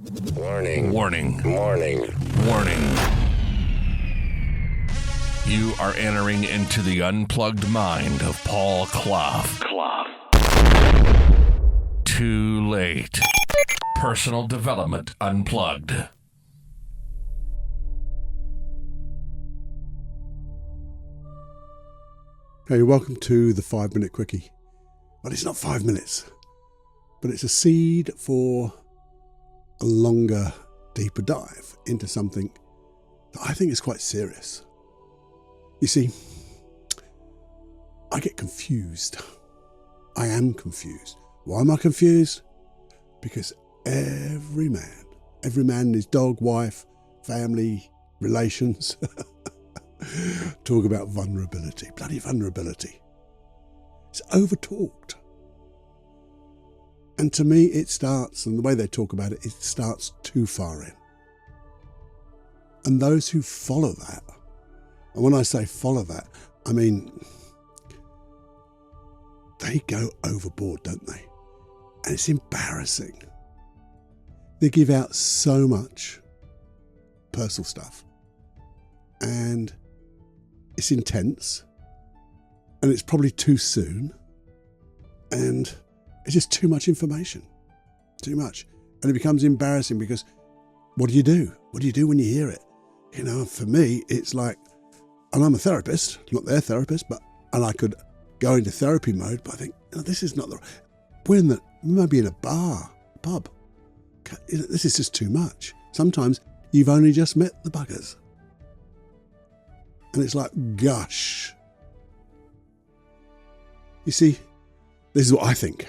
Warning. Warning. Warning. Warning. You are entering into the unplugged mind of Paul Clough. Too late. Personal Development Unplugged. Hey, welcome to the 5 Minute Quickie. Well, it's not 5 minutes, but it's a seed for a longer, deeper dive into something that I think is quite serious. You see, I get confused. I am confused. Why am I confused? Because every man and his dog, wife, family, relations, talk about vulnerability, bloody vulnerability. It's over-talked. And to me, it starts, and the way they talk about it, it starts too far in. And those who follow that, and when I say follow that, I mean, they go overboard, don't they? And it's embarrassing. They give out so much personal stuff. And it's intense. And it's probably too soon. And it's just too much information. Too much. And it becomes embarrassing because what do you do? What do you do when you hear it? You know, for me, it's like, and I'm a therapist, not their therapist, and I could go into therapy mode, but I think, this is not we might be in a bar, pub. This is just too much. Sometimes you've only just met the buggers. And it's like, gosh. You see, this is what I think.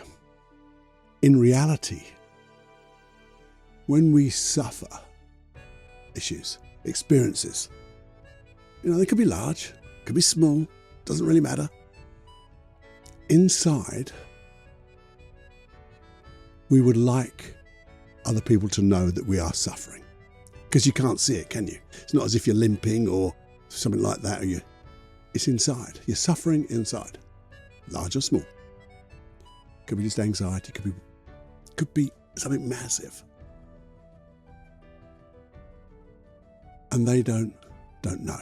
In reality, when we suffer issues, experiences, they could be large, could be small, doesn't really matter. Inside, we would like other people to know that we are suffering. Because you can't see it, can you? It's not as if you're limping or something like that. It's inside. You're suffering inside, large or small. Could be just anxiety, could be something massive. And they don't know.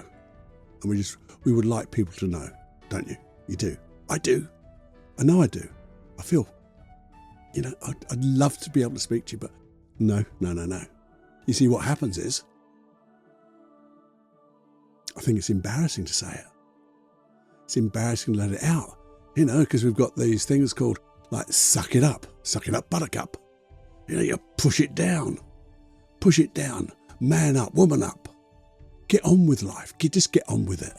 And we would like people to know, don't you? You do. I do. I know I do. I feel, I'd love to be able to speak to you, but no. You see, what happens is, I think it's embarrassing to say it. It's embarrassing to let it out, because we've got these things called, like, suck it up, buttercup. You push it down, man up, woman up. Get on with life. Just get on with it.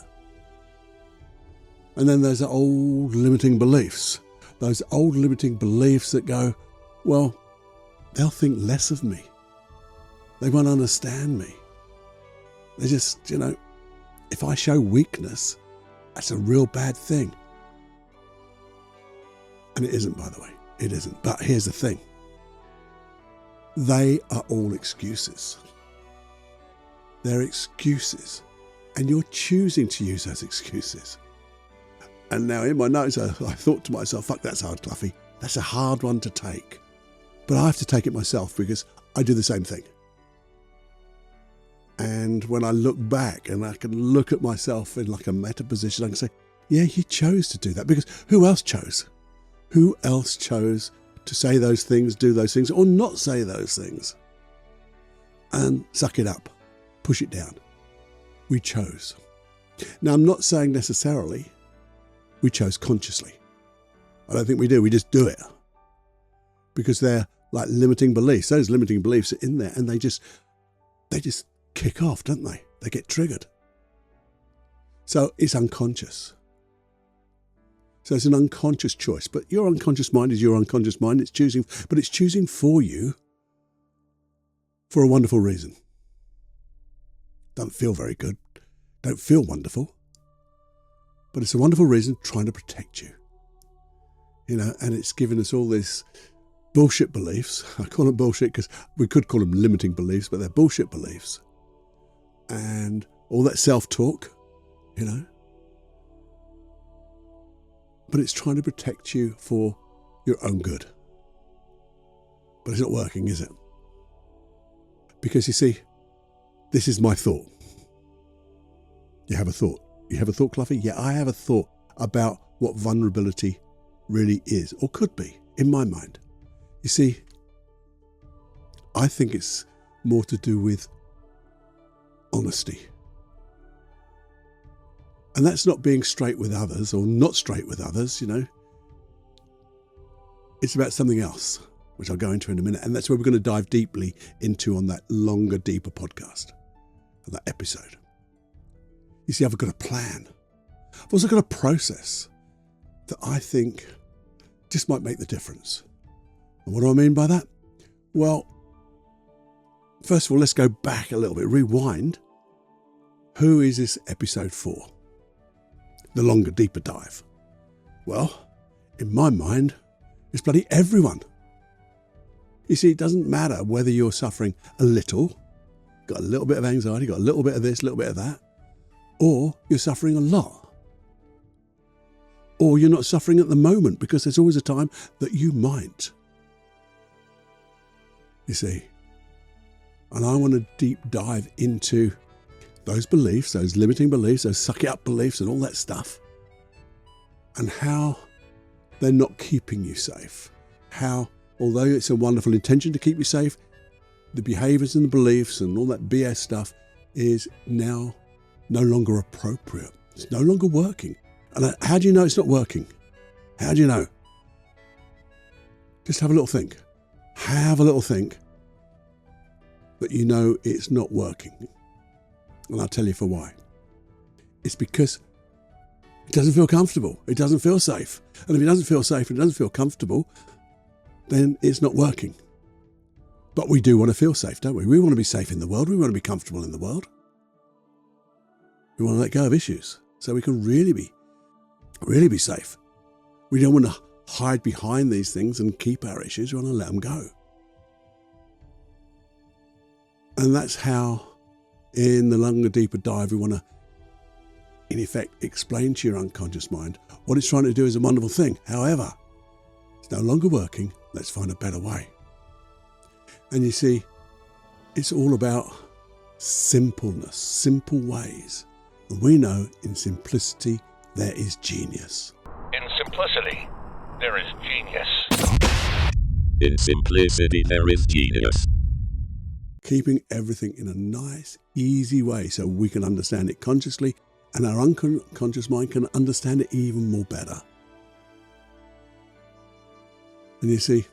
And then there's the old limiting beliefs. Those old limiting beliefs that go, well, they'll think less of me. They won't understand me. They just, if I show weakness, that's a real bad thing. And it isn't, by the way. It isn't. But here's the thing. They are all excuses. They're excuses. And you're choosing to use those excuses. And now in my notes, I thought to myself, fuck, that's hard, Cluffy. That's a hard one to take. But I have to take it myself because I do the same thing. And when I look back and I can look at myself in like a meta position, I can say, yeah, you chose to do that. Because who else chose? Who else chose to say those things, do those things, or not say those things? And suck it up. Push it down. We chose. Now, I'm not saying necessarily we chose consciously. I don't think we do. We just do it. Because they're like limiting beliefs. Those limiting beliefs are in there and they just kick off, don't they? They get triggered. So it's unconscious. So it's an unconscious choice. But your unconscious mind is your unconscious mind. It's choosing for you for a wonderful reason. Don't feel very good. Don't feel wonderful. But it's a wonderful reason trying to protect you. And it's given us all this bullshit beliefs. I call them bullshit because we could call them limiting beliefs, but they're bullshit beliefs. And all that self-talk, But it's trying to protect you for your own good. But it's not working, is it? Because you see, this is my thought. You have a thought. You have a thought, Cluffy? Yeah, I have a thought about what vulnerability really is, or could be, in my mind. You see, I think it's more to do with honesty. And that's not being straight with others or not straight with others, It's about something else, which I'll go into in a minute. And that's where we're going to dive deeply into on that longer, deeper podcast, on that episode. You see, I've got a plan. I've also got a process that I think just might make the difference. And what do I mean by that? Well, first of all, let's go back a little bit, rewind. Who is this episode for? The longer, deeper dive. Well, in my mind, it's bloody everyone. You see, it doesn't matter whether you're suffering a little, got a little bit of anxiety, got a little bit of this, a little bit of that, or you're suffering a lot. Or you're not suffering at the moment, because there's always a time that you might. You see, and I want to deep dive into those beliefs, those limiting beliefs, those suck it up beliefs and all that stuff, and how they're not keeping you safe. How, although it's a wonderful intention to keep you safe, the behaviours and the beliefs and all that BS stuff is now no longer appropriate. It's no longer working. And how do you know it's not working? How do you know? Just have a little think. Have a little think that you know it's not working. And I'll tell you for why. It's because it doesn't feel comfortable. It doesn't feel safe. And if it doesn't feel safe and it doesn't feel comfortable, then it's not working. But we do want to feel safe, don't we? We want to be safe in the world. We want to be comfortable in the world. We want to let go of issues so we can really be safe. We don't want to hide behind these things and keep our issues. We want to let them go. And that's how, in the longer, deeper dive, we want to, in effect, explain to your unconscious mind what it's trying to do is a wonderful thing. However, it's no longer working. Let's find a better way. And you see, it's all about simpleness, simple ways. And we know in simplicity there is genius. In simplicity, there is genius. In simplicity, there is genius. Keeping everything in a nice, easy way so we can understand it consciously and our unconscious mind can understand it even more better. And you see,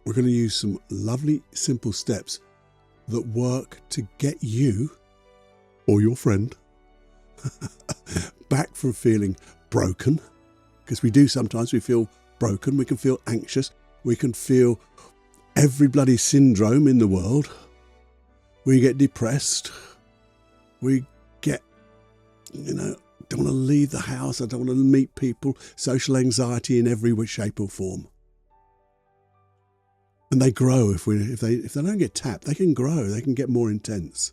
we're going to use some lovely, simple steps that work to get you or your friend back from feeling broken. Because we do sometimes, we feel broken, we can feel anxious, we can feel every bloody syndrome in the world. We get depressed, we get, don't want to leave the house, I don't want to meet people, social anxiety in every way, shape or form. And they grow if they don't get tapped, they can grow, they can get more intense.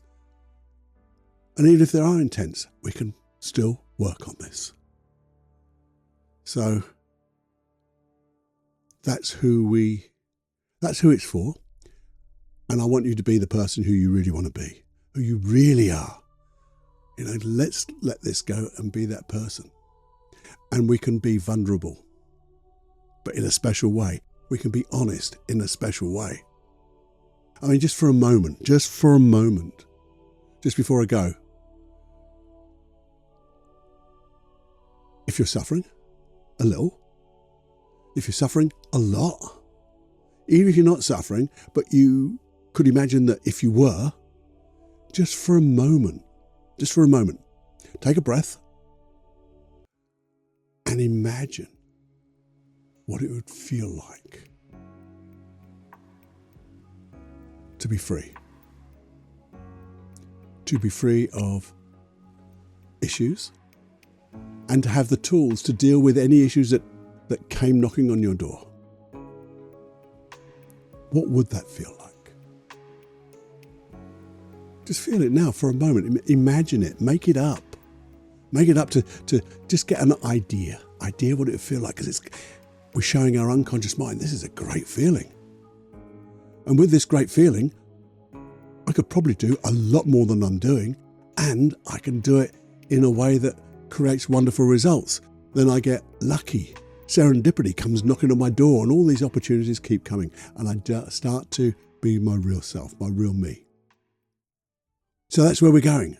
And even if they are intense, we can still work on this. So that's who it's for. And I want you to be the person who you really want to be, who you really are. Let's let this go and be that person. And we can be vulnerable, but in a special way. We can be honest in a special way. I mean, just for a moment, just before I go. If you're suffering a little, if you're suffering a lot, even if you're not suffering, but you could imagine that if you were, just for a moment, take a breath and imagine what it would feel like to be free. To be free of issues and to have the tools to deal with any issues that came knocking on your door. What would that feel like? Just feel it now for a moment. Imagine it. Make it up. Make it up to just get an idea what it would feel like, because we're showing our unconscious mind this is a great feeling. And with this great feeling, I could probably do a lot more than I'm doing, and I can do it in a way that creates wonderful results. Then I get lucky. Serendipity comes knocking on my door, and all these opportunities keep coming, and I start to be my real self, my real me. So that's where we're going.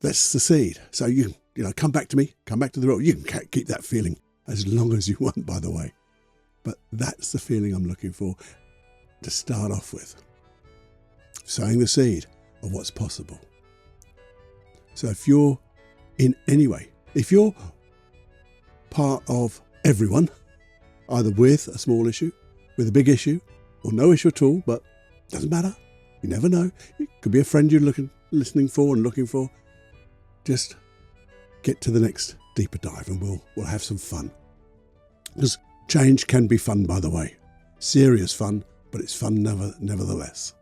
That's the seed. So you come back to me, come back to the role. You can keep that feeling as long as you want, by the way. But that's the feeling I'm looking for to start off with. Sowing the seed of what's possible. So if you're in any way, if you're part of everyone, either with a small issue, with a big issue, or no issue at all, but doesn't matter. You never know. It could be a friend you're listening for and looking for. Just get to the next deeper dive and we'll have some fun. Because change can be fun, by the way. Serious fun, but it's fun nevertheless.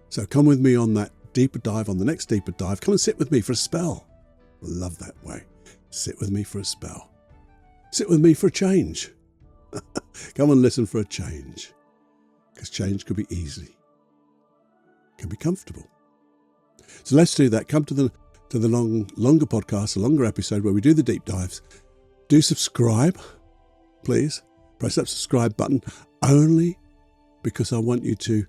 So come with me on that deeper dive, on the next deeper dive. Come and sit with me for a spell. I love that way. Sit with me for a spell. Sit with me for a change. Come and listen for a change. Because change could be easy. Can be comfortable. So let's do that. Come to the longer podcast, a longer episode where we do the deep dives. Do subscribe, please. Press that subscribe button only because I want you to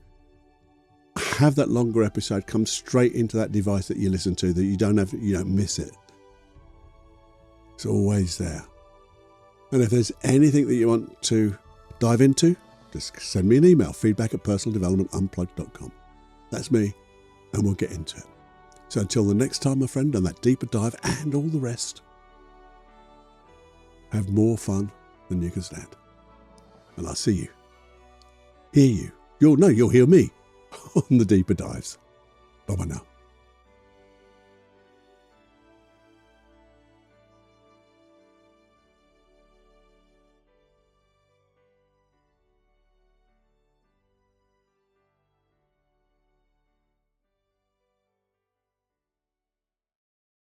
have that longer episode come straight into that device that you listen to, that you don't miss it. It's always there. And if there's anything that you want to dive into, just send me an email, feedback@personaldevelopmentunplugged.com. That's me, and we'll get into it. So until the next time, my friend, on that deeper dive and all the rest, have more fun than you can stand. And I'll see you, hear you. You'll hear me on the deeper dives. Bye-bye now.